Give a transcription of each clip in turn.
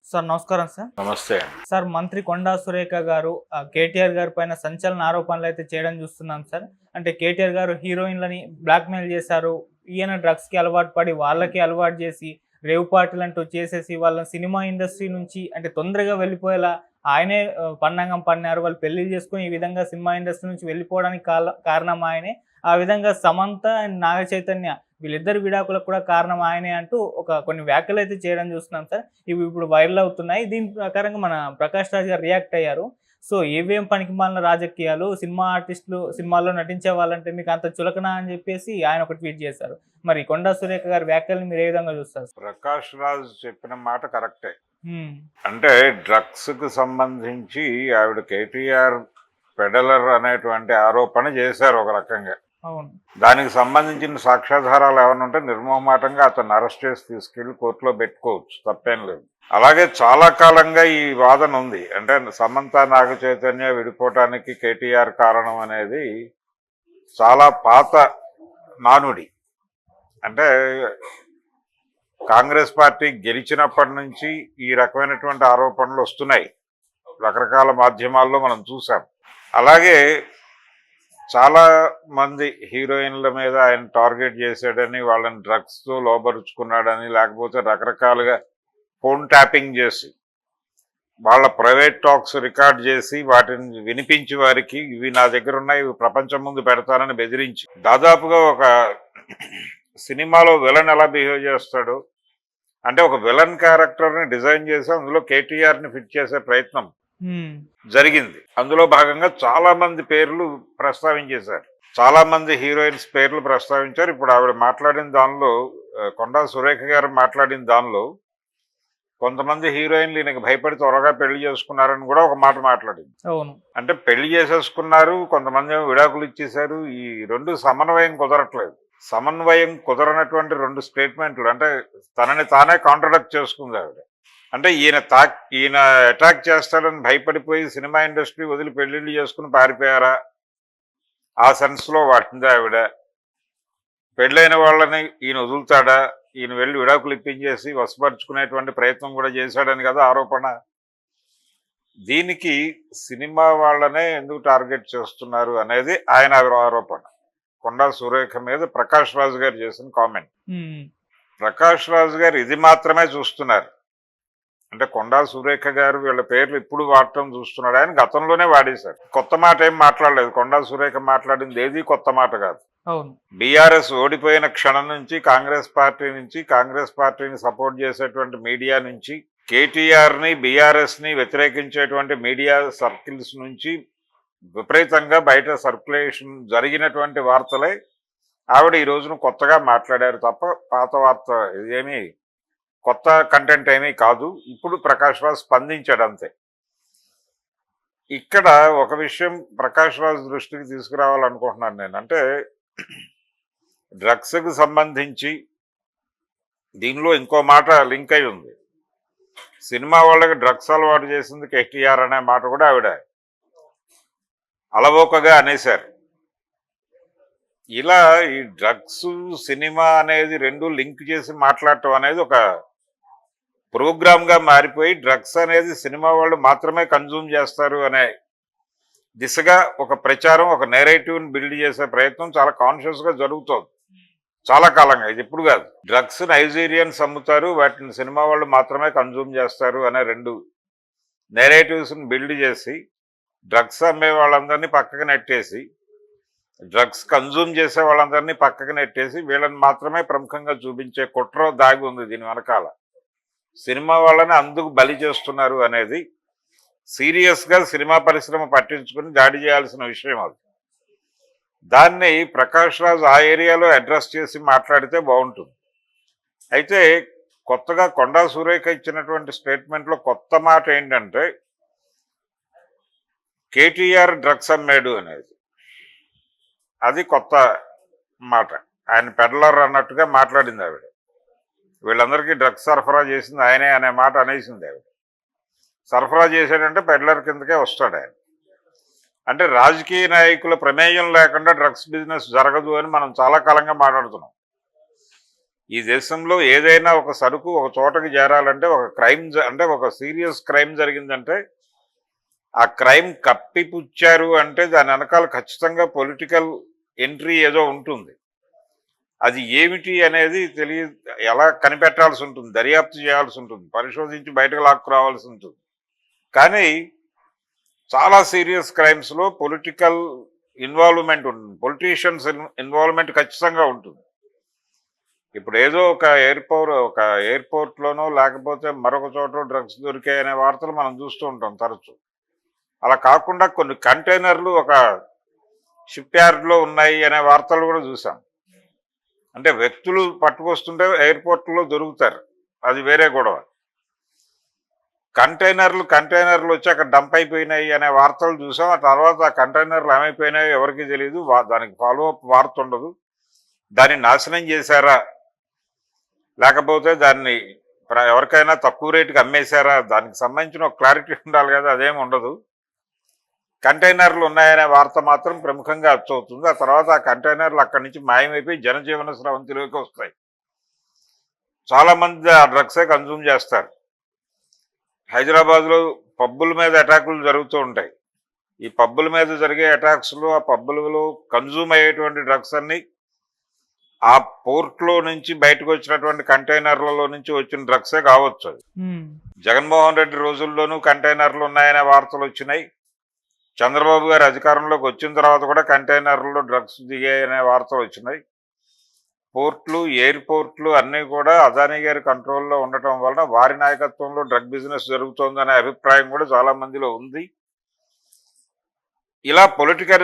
Sir నమస్కారం sir. నమస్తే. Sir మంత్రి కొండా సురేఖ గారు కేటీఆర్ గారి పైన సంచలన ఆరోపణలైతే చేయడం చూస్తున్నాం సార్. అంటే కేటీఆర్ గారు హీరోయిన్‌లని బ్లాక్‌మెయిల్ చేశారు. ఈయన డ్రగ్స్‌కి అలవాటు పడి వాళ్ళకి అలవాటు చేసి రేవ్ పార్టీలంటూ చేసేసి వాళ్ళని సినిమా ఇండస్ట్రీ నుంచి అంటే తొందరగా వెళ్ళిపోయేలా ఆయనే పన్నాగం పన్నారు. వాళ్ళు పెళ్లిళ్లు చేసుకొని ఈ విధంగా సినిమా ఇండస్ట్రీ నుంచి వెళ్ళిపోవడానికి కారణం ఆయనే. ఆ విధంగా సమంత అండ్ నాగ చైతన్య వీళ్ళిద్దరి విడాకులకు కూడా కారణం ఆయనే అంటూ కొన్ని వ్యాఖ్యలైతే చేయడం చూస్తున్నాం సార్. ఇవి ఇప్పుడు వైరల్ అవుతున్నాయి. దీని ప్రకారంగా మన ప్రకాష్ రాజ్ గారు రియాక్ట్ అయ్యారు. సో ఏవేం పనికిమాలిన రాజకీయాలు, సినిమా ఆర్టిస్టులు సినిమాల్లో నటించే వాళ్ళంటే మీకు అంత చులకన అని చెప్పేసి ఆయన ఒక ట్వీట్ చేశారు. మరి కొండా సురేఖ గారి వ్యాఖ్యలను మీరు ఏ విధంగా చూస్తారు? ప్రకాష్ రాజ్ చెప్పిన మాట కరెక్టే. హ్మ్. అంటే డ్రగ్స్ కు సంబంధించి ఆవిడ కేటీఆర్ పెడలర్ అనేటువంటి ఆరోపణ చేశారు ఒక రకంగా. అవును. దానికి సంబంధించిన సాక్ష్యాధారాలు ఏమైనా ఉంటే నిర్మోహమాటంగా అతను అరెస్ట్ చేసి తీసుకెళ్లి కోర్టులో పెట్టుకోవచ్చు, తప్పేం లేదు. అలాగే చాలా కాలంగా ఈ వాదన ఉంది. అంటే సమంత నాగ చైతన్య విడిపోవటానికి కేటీఆర్ కారణం అనేది చాలా పాత నానుడి. అంటే కాంగ్రెస్ పార్టీ గెలిచినప్పటి నుంచి ఈ రకమైనటువంటి ఆరోపణలు వస్తున్నాయి, రకరకాల మాధ్యమాల్లో మనం చూసాం. అలాగే చాలా మంది హీరోయిన్ల మీద ఆయన టార్గెట్ చేశాడని, వాళ్ళని డ్రగ్స్తో లోబరుచుకున్నాడని, లేకపోతే రకరకాలుగా ఫోన్ ట్యాపింగ్ చేసి వాళ్ళ ప్రైవేట్ టాక్స్ రికార్డ్ చేసి వాటిని వినిపించి వారికి ఇవి నా దగ్గర ఉన్నాయి, ఇవి ప్రపంచం ముందు పెడతానని బెదిరించి, దాదాపుగా ఒక సినిమాలో విలన్ ఎలా బిహేవ్ చేస్తాడు అంటే ఒక విలన్ క్యారెక్టర్ని డిజైన్ చేసి అందులో కేటీఆర్ని ఫిట్ చేసే ప్రయత్నం జరిగింది. అందులో భాగంగా చాలా మంది పేర్లు ప్రస్తావించేశారు, చాలా మంది హీరోయిన్స్ పేర్లు ప్రస్తావించారు. ఇప్పుడు ఆవిడ మాట్లాడిన దానిలో, కొండా సురేఖ గారు మాట్లాడిన దానిలో, కొంతమంది హీరోయిన్లు ఈయనకి భయపడి త్వరగా పెళ్లి చేసుకున్నారని కూడా ఒక మాట మాట్లాడింది. అవును. అంటే పెళ్లి చేసేసుకున్నారు, కొంతమంది విడాకులు ఇచ్చేశారు. ఈ రెండు సమన్వయం కుదరట్లేదు. సమన్వయం కుదరనటువంటి రెండు స్టేట్మెంట్లు, అంటే తనని తానే కాంట్రడక్ట్ చేసుకుంది ఆవిడ. అంటే ఈయన అటాక్ చేస్తాడని భయపడిపోయి సినిమా ఇండస్ట్రీ వదిలి పెళ్లిళ్ళు చేసుకుని పారిపోయారా, ఆ సెన్స్లో వాటింది ఆవిడ. పెళ్ళైన వాళ్ళని ఈయన వదులుతాడా, ఈయన వెళ్ళి విడాకులు ఇప్పించేసి వశపరుచుకునేటువంటి ప్రయత్నం కూడా చేశాడని కదా ఆరోపణ. దీనికి సినిమా వాళ్ళనే ఎందుకు టార్గెట్ చేస్తున్నారు అనేది ఆయన ఆరోపణ. కొండా సురేఖ మీద ప్రకాష్ రాజ్ గారు చేసిన కామెంట్. ప్రకాష్ రాజ్ గారు ఇది మాత్రమే చూస్తున్నారు. అంటే కొండా సురేఖ గారు వీళ్ళ పేర్లు ఇప్పుడు వాడటం చూస్తున్నాడు. ఆయన గతంలోనే వాడేశారు, కొత్త మాట ఏం మాట్లాడలేదు. కొండా సురేఖ మాట్లాడింది ఏది కొత్త మాట కాదు. బీఆర్ఎస్ ఓడిపోయిన క్షణం నుంచి కాంగ్రెస్ పార్టీని సపోర్ట్ చేసేటువంటి మీడియా నుంచి, కేటీఆర్ని బీఆర్ఎస్ని వ్యతిరేకించేటువంటి మీడియా సర్కిల్స్ నుంచి విపరీతంగా బయట సర్క్యులేషన్ జరిగినటువంటి వార్తలే ఆవిడ ఈ రోజున కొత్తగా మాట్లాడారు తప్ప పాత వార్త ఇదేమీ కొత్త కంటెంట్ ఏమీ కాదు. ఇప్పుడు ప్రకాష్ రాజ్ స్పందించాడు అంతే. ఇక్కడ ఒక విషయం ప్రకాష్ రాజ్ దృష్టికి తీసుకురావాలనుకుంటున్నాను నేను. అంటే డ్రగ్స్కి సంబంధించి దీనిలో ఇంకో మాట లింక్ అయి ఉంది. సినిమా వాళ్ళకి డ్రగ్స్ అలవాటు చేసింది కేటీఆర్ అనే మాట కూడా ఆవిడ అలవోకగా అనేశారు. ఇలా ఈ డ్రగ్స్ సినిమా అనేది రెండు లింక్ చేసి మాట్లాడటం అనేది ఒక ప్రోగ్రామ్గా మారిపోయి డ్రగ్స్ అనేది సినిమా వాళ్ళు మాత్రమే కన్జ్యూమ్ చేస్తారు అనే దిశగా ఒక ప్రచారం, ఒక నేరేటివ్ని బిల్డ్ చేసే ప్రయత్నం చాలా కాన్షియస్గా జరుగుతోంది చాలా కాలంగా. ఇది ఇప్పుడు కాదు. డ్రగ్స్ నైజీరియన్స్ అమ్ముతారు, వాటిని సినిమా వాళ్ళు మాత్రమే కన్జ్యూమ్ చేస్తారు అనే రెండు నేరేటివ్స్ని బిల్డ్ చేసి డ్రగ్స్ అమ్మే వాళ్ళందరినీ పక్కకు నెట్టేసి, డ్రగ్స్ కన్జ్యూమ్ చేసే వాళ్ళందరినీ పక్కకు నెట్టేసి వీళ్ళని మాత్రమే ప్రముఖంగా చూపించే కుట్ర దాగి ఉంది దీని వెనకాల. సినిమా వాళ్ళని అందుకు బలి చేస్తున్నారు అనేది సీరియస్గా సినిమా పరిశ్రమ పట్టించుకుని దాడి చేయాల్సిన విషయం అది. దాన్ని ప్రకాష్ రాజ్ ఆ ఏరియాలో అడ్రస్ చేసి మాట్లాడితే బాగుంటుంది. అయితే కొత్తగా కొండా సురేఖ ఇచ్చినటువంటి స్టేట్మెంట్లో కొత్త మాట ఏంటంటే కేటీఆర్ డ్రగ్స్ అమ్మాడు అనేది. అది కొత్త మాట. ఆయన పెడలర్ అన్నట్టుగా మాట్లాడింది ఆవిడ. వీళ్ళందరికీ డ్రగ్స్ సరఫరా చేసింది ఆయనే అనే మాట అనేసింది ఆవిడ. సరఫరా చేశాడంటే పెడలర్ కిందకే వస్తాడు ఆయన. అంటే రాజకీయ నాయకుల ప్రమేయం లేకుండా డ్రగ్స్ బిజినెస్ జరగదు అని మనం చాలా కాలంగా మాట్లాడుతున్నాం. ఈ దేశంలో ఏదైనా ఒక సరుకు ఒక చోటకి చేరాలంటే ఒక క్రైమ్ అంటే ఒక సీరియస్ క్రైమ్ జరిగిందంటే ఆ క్రైమ్ కప్పిపుచ్చారు అంటే దాని వెనకాల ఖచ్చితంగా పొలిటికల్ ఎంట్రీ ఏదో ఉంటుంది. అది ఏమిటి అనేది ఎలా కనిపెట్టాల్సి ఉంటుంది, దర్యాప్తు చేయాల్సి ఉంటుంది, పరిశోధించి బయటకు లాక్కురావాల్సి ఉంటుంది. కానీ చాలా సీరియస్ క్రైమ్స్లో పొలిటికల్ ఇన్వాల్వ్మెంట్ ఉంటుంది, పొలిటీషియన్స్ ఇన్వాల్వ్మెంట్ ఖచ్చితంగా ఉంటుంది. ఇప్పుడు ఏదో ఒక ఎయిర్పోర్ట్లోనో లేకపోతే మరొక చోట డ్రగ్స్ దొరికాయనే వార్తలు మనం చూస్తూ ఉంటాం తరచు. అలా కాకుండా కొన్ని కంటైనర్లు ఒక షిప్ యార్డ్లో ఉన్నాయి అనే వార్తలు కూడా చూసాం. అంటే వ్యక్తులు పట్టుకొస్తుంటే ఎయిర్పోర్ట్లో దొరుకుతారు, అది వేరే గొడవ. కంటైనర్లు వచ్చి అక్కడ డంప్ అయిపోయినాయి అనే వార్తలు చూసాం. ఆ తర్వాత ఆ కంటైనర్లు ఏమైపోయినాయో ఎవరికి తెలియదు, దానికి ఫాలో అప్ వార్త ఉండదు. దాన్ని నాశనం చేశారా లేకపోతే దాన్ని ఎవరికైనా తక్కువ రేటుకి అమ్మేశారా, దానికి సంబంధించిన ఒక క్లారిటీ ఉండాలి కదా, అదేమి ఉండదు. కంటైనర్లు ఉన్నాయనే వార్త మాత్రం ప్రముఖంగా అచ్చవుతుంది. ఆ తర్వాత ఆ కంటైనర్లు అక్కడి నుంచి మాయమైపోయి జనజీవన స్రవంతిలోకి వస్తాయి. చాలామంది ఆ డ్రగ్సే కన్జ్యూమ్ చేస్తారు. హైదరాబాద్లో పబ్బుల మీద అటాకులు జరుగుతూ ఉంటాయి. ఈ పబ్బుల మీద జరిగే అటాక్స్లో ఆ పబ్బులలో కన్జ్యూమ్ అయ్యేటువంటి డ్రగ్స్ అన్ని ఆ పోర్ట్లో నుంచి బయటకు వచ్చినటువంటి కంటైనర్లలో నుంచి వచ్చిన డ్రగ్సే కావచ్చు. జగన్మోహన్ రెడ్డి రోజుల్లోనూ కంటైనర్లు ఉన్నాయనే వార్తలు వచ్చినాయి. చంద్రబాబు గారు అధికారంలోకి వచ్చిన తర్వాత కూడా కంటైనర్లలో డ్రగ్స్ దిగాయనే వార్తలు వచ్చినాయి. పోర్ట్లు, ఎయిర్పోర్ట్లు అన్నీ కూడా అదానీ గారి కంట్రోల్లో ఉండటం వలన వారి నాయకత్వంలో డ్రగ్ బిజినెస్ జరుగుతోందనే అభిప్రాయం కూడా చాలా మందిలో ఉంది. ఇలా పొలిటికల్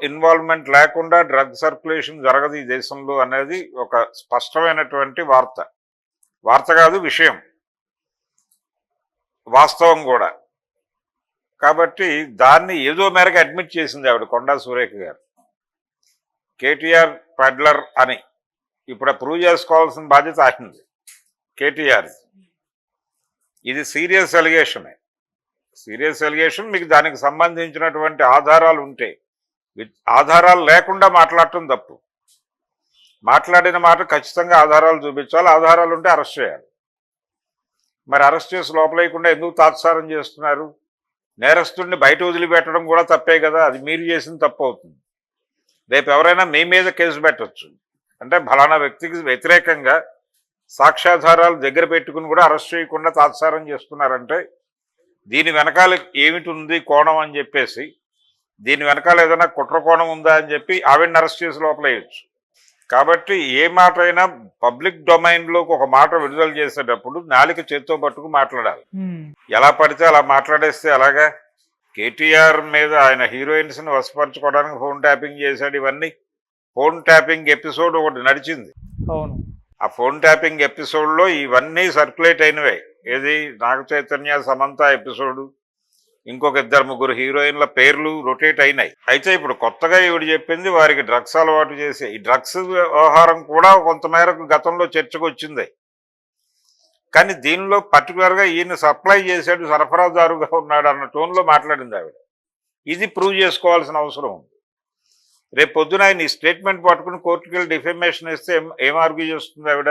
ఇన్వాల్వ్మెంట్ లేకుండా డ్రగ్ సర్క్యులేషన్ జరగదు ఈ దేశంలో అనేది ఒక స్పష్టమైనటువంటి వార్త కాదు, విషయం, వాస్తవం కూడా. కాబట్టి దాన్ని ఏదో మేరకు అడ్మిట్ చేసింది ఆవిడ కొండా సురేఖ గారు. కేటీఆర్ పెడ్లర్ అని ఇప్పుడు ప్రూవ్ చేసుకోవాల్సిన బాధ్యత ఆగింది కేటీఆర్. ఇది సీరియస్ ఎలిగేషన్. మీకు దానికి సంబంధించినటువంటి ఆధారాలు ఉంటే, ఆధారాలు లేకుండా మాట్లాడటం తప్పు. మాట్లాడిన మాట ఖచ్చితంగా ఆధారాలు చూపించాలి, ఆధారాలు ఉంటే అరెస్ట్ చేయాలి. మరి అరెస్ట్ చేసి లోపలేయకుండా ఎందుకు తాత్సారం చేస్తున్నారు? నేరస్తుడిని బయట వదిలిపెట్టడం కూడా తప్పే కదా, అది మీరు చేసిన తప్పు అవుతుంది. రేపు ఎవరైనా మీ మీద కేసు పెట్టచ్చు, అంటే ఫలానా వ్యక్తికి వ్యతిరేకంగా సాక్ష్యాధారాలు దగ్గర పెట్టుకుని కూడా అరెస్ట్ చేయకుండా తాత్సారం చేస్తున్నారంటే దీని వెనకాల ఏమిటి ఉంది కోణం అని చెప్పేసి, దీని వెనకాల ఏదైనా కుట్ర కోణం ఉందా అని చెప్పి ఆవిడని అరెస్ట్ చేసి లోపలేయచ్చు. కాబట్టి ఏ మాట అయినా పబ్లిక్ డొమైన్లోకి ఒక మాట విడుదల చేసేటప్పుడు నాలిక చేత్తో పట్టుకు మాట్లాడాలి. ఎలా పడితే అలా మాట్లాడేస్తే అలాగా? కేటీఆర్ మీద ఆయన హీరోయిన్స్ని వశపరచుకోవడానికి ఫోన్ ట్యాపింగ్ చేశాడు. ఇవన్నీ ఫోన్ ట్యాపింగ్ ఎపిసోడ్ ఒకటి నడిచింది. ఆ ఫోన్ ట్యాపింగ్ ఎపిసోడ్లో ఇవన్నీ సర్క్యులేట్ అయినవే. ఏది నాగ చైతన్య సమంత ఎపిసోడు, ఇంకొక 2-3 హీరోయిన్ల పేర్లు రొటేట్ అయినాయి. అయితే ఇప్పుడు కొత్తగా ఈవిడ చెప్పింది వారికి డ్రగ్స్ అలవాటు చేసే ఈ డ్రగ్స్ వ్యవహారం కూడా కొంతమేరకు గతంలో చర్చకు వచ్చింది. కానీ దీనిలో పర్టికులర్గా ఈయన సప్లై చేశాడు, సరఫరాదారుగా ఉన్నాడు అన్న టోన్లో మాట్లాడింది ఆవిడ. ఇది ప్రూవ్ చేసుకోవాల్సిన అవసరం ఉంది. రేపు పొద్దున ఆయన ఈ స్టేట్మెంట్ పట్టుకుని కోర్టుకు వెళ్ళి డిఫెమేషన్ ఇస్తే ఏం ఆర్గ్యూ చేస్తుంది ఆవిడ?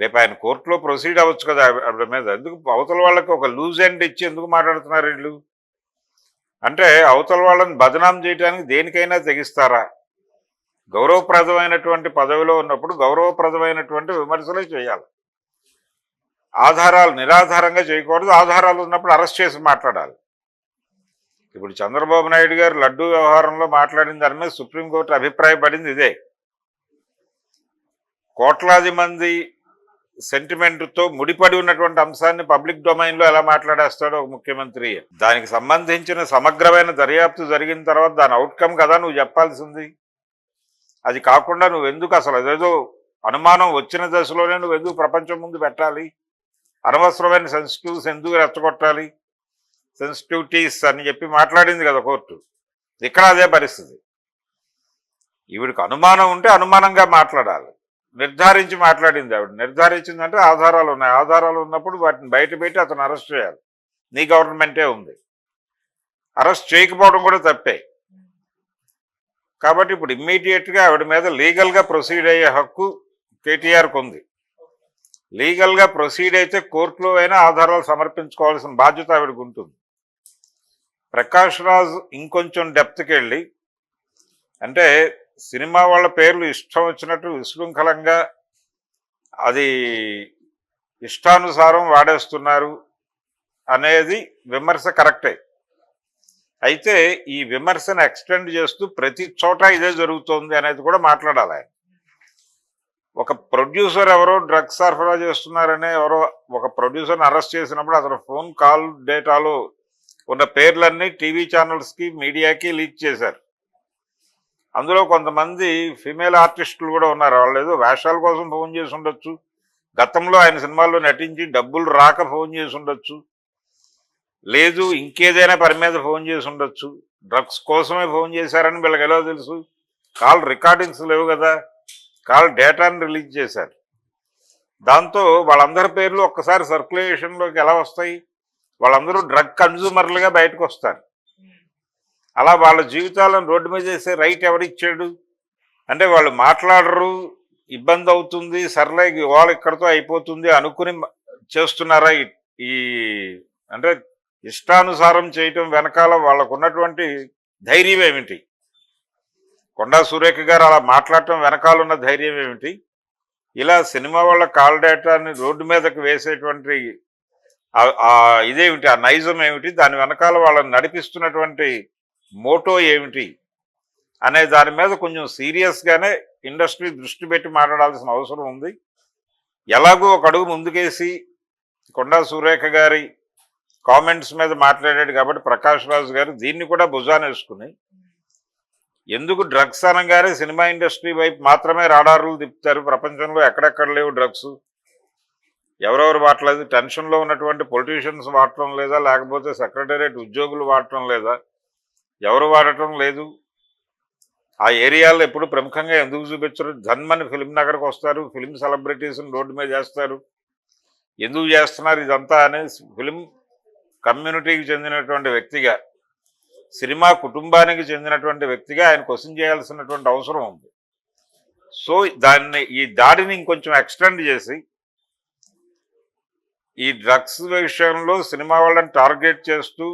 రేపు ఆయన కోర్టులో ప్రొసీడ్ అవ్వచ్చు కదా ఆవిడ మీద. ఎందుకు అవతల వాళ్ళకి ఒక లూజ్ ఎండ్ ఇచ్చి ఎందుకు మాట్లాడుతున్నారు వీళ్ళు? అంటే అవతల వాళ్ళని బదనాం చేయడానికి దేనికైనా తెగిస్తారా? గౌరవప్రదమైనటువంటి పదవిలో ఉన్నప్పుడు గౌరవప్రదమైనటువంటి విమర్శలే చేయాలి. ఆధారాలు నిరాధారంగా చేయకూడదు. ఆధారాలు ఉన్నప్పుడు అరెస్ట్ చేసి మాట్లాడాలి. ఇప్పుడు చంద్రబాబు నాయుడు గారు లడ్డూ వ్యవహారంలో మాట్లాడిన దాని మీద సుప్రీంకోర్టు అభిప్రాయపడింది ఇదే. కోట్లాది మంది సెంటిమెంట్తో ముడిపడి ఉన్నటువంటి అంశాన్ని పబ్లిక్ డొమైన్లో ఎలా మాట్లాడేస్తాడో ఒక ముఖ్యమంత్రి? దానికి సంబంధించిన సమగ్రమైన దర్యాప్తు జరిగిన తర్వాత దాని అవుట్కమ్ కదా నువ్వు చెప్పాల్సింది. అది కాకుండా నువ్వెందుకు అసలు అదేదో అనుమానం వచ్చిన దశలోనే నువ్వెందుకు ప్రపంచం ముందు పెట్టాలి? అనవసరమైన సెన్సిటివ్స్ ఎందుకు రెచ్చగొట్టాలి? సెన్సిటివిటీస్ అని చెప్పి మాట్లాడింది కదా కోర్టు. ఇక్కడ అదే పరిస్థితి. ఈవిడికి అనుమానం ఉంటే అనుమానంగా మాట్లాడాలి. నిర్ధారించి మాట్లాడింది ఆవిడ. నిర్ధారించిందంటే ఆధారాలు ఉన్నాయి. ఆధారాలు ఉన్నప్పుడు వాటిని బయట పెట్టి అతను అరెస్ట్ చేయాలి. నీ గవర్నమెంటే ఉంది. అరెస్ట్ చేయకపోవడం కూడా తప్పే. కాబట్టి ఇప్పుడు ఇమ్మీడియట్గా ఆవిడ మీద లీగల్గా ప్రొసీడ్ అయ్యే హక్కు కేటీఆర్కు ఉంది. లీగల్గా ప్రొసీడ్ అయితే కోర్టులో అయినా ఆధారాలు సమర్పించుకోవాల్సిన బాధ్యత ఆవిడకు ఉంటుంది. ప్రకాష్ రాజ్ ఇంకొంచెం డెప్త్కి వెళ్ళి, అంటే సినిమా వాళ్ళ పేర్లు ఇష్టం వచ్చినట్టు విశృంఖలంగా అది ఇష్టానుసారం వాడేస్తున్నారు అనేది విమర్శ కరెక్టే. అయితే ఈ విమర్శను ఎక్స్టెండ్ చేస్తూ ప్రతి చోట ఇదే జరుగుతోంది అనేది కూడా మాట్లాడాలి ఆయన. ఒక ప్రొడ్యూసర్ ఎవరో డ్రగ్స్ సరఫరా చేస్తున్నారనే ఎవరో ఒక ప్రొడ్యూసర్ని అరెస్ట్ చేసినప్పుడు అతను ఫోన్ కాల్ డేటాలో ఉన్న పేర్లన్నీ టీవీ ఛానల్స్కి మీడియాకి లీక్ చేశారు. అందులో కొంతమంది ఫిమేల్ ఆర్టిస్టులు కూడా ఉన్నారు. వాళ్ళు ఏదో వేషాల కోసం ఫోన్ చేసి ఉండొచ్చు, గతంలో ఆయన సినిమాల్లో నటించి డబ్బులు రాక ఫోన్ చేసి ఉండొచ్చు, లేదు ఇంకేదైనా పని మీద ఫోన్ చేసి ఉండొచ్చు. డ్రగ్స్ కోసమే ఫోన్ చేశారని వీళ్ళకి ఎలా తెలుసు? కాల్ రికార్డింగ్స్ లేవు కదా, కాల్ డేటాని రిలీజ్ చేశారు. దాంతో వాళ్ళందరి పేర్లు ఒక్కసారి సర్క్యులేషన్లోకి ఎలా వస్తాయి? వాళ్ళందరూ డ్రగ్ కన్జ్యూమర్లుగా బయటకు వస్తారు. అలా వాళ్ళ జీవితాలను రోడ్డు మీద చేసే రైట్ ఎవరిచ్చాడు? అంటే వాళ్ళు మాట్లాడరు, ఇబ్బంది అవుతుంది, సర్లే వాళ్ళు ఇక్కడతో అయిపోతుంది అనుకుని చేస్తున్నారా? ఈ అంటే ఇష్టానుసారం చేయటం వెనకాల వాళ్ళకు ఉన్నటువంటి ధైర్యం ఏమిటి? కొండా సురేఖ గారు అలా మాట్లాడటం వెనకాల ఉన్న ధైర్యం ఏమిటి? ఇలా సినిమా వాళ్ళ కాల్ డేటాని రోడ్డు మీదకి వేసేటువంటి ఇదేమిటి? ఆ నైజం ఏమిటి? దాని వెనకాల వాళ్ళని నడిపిస్తున్నటువంటి మోటో ఏమిటి అనే దాని మీద కొంచెం సీరియస్గానే ఇండస్ట్రీ దృష్టి పెట్టి మాట్లాడాల్సిన అవసరం ఉంది. ఎలాగో ఒక అడుగు ముందుకేసి కొండా సురేఖ గారి కామెంట్స్ మీద మాట్లాడాడు కాబట్టి ప్రకాష్ రాజ్ గారు దీన్ని కూడా భుజాన వేసుకుని, ఎందుకు డ్రగ్స్ అనగానే సినిమా ఇండస్ట్రీ వైపు మాత్రమే రాడార్లు తిప్పుతారు, ప్రపంచంలో ఎక్కడెక్కడ లేవు డ్రగ్స్, ఎవరెవరు వాడలేదు, టెన్షన్లో ఉన్నటువంటి పొలిటీషియన్స్ వాడటం లేదా, లేకపోతే సెక్రటేరియట్ ఉద్యోగులు వాడటం లేదా, ఎవరు వాడటం లేదు, ఆ ఏరియాలో ఎప్పుడు ప్రముఖంగా ఎందుకు చూపించరు? ధన్మని ఫిల్మ్ నగర్కి వస్తారు, ఫిల్మ్ సెలబ్రిటీస్ని రోడ్డు మీద చేస్తారు, ఎందుకు చేస్తున్నారు ఇదంతా అనేది ఫిల్మ్ కమ్యూనిటీకి చెందినటువంటి వ్యక్తిగా, సినిమా కుటుంబానికి చెందినటువంటి వ్యక్తిగా ఆయన క్వశ్చన్ చేయాల్సినటువంటి అవసరం ఉంది. సో ఈ దాడిని ఇంకొంచెం ఎక్స్టెండ్ చేసి ఈ డ్రగ్స్ విషయంలో సినిమా వాళ్ళని టార్గెట్ చేస్తూ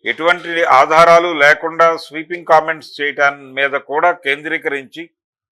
ఎటువంటి ఆధారాలు లేకుండా స్వీపింగ్ కామెంట్స్ చేయటాన్ని మీద కూడా కేంద్రీకరించి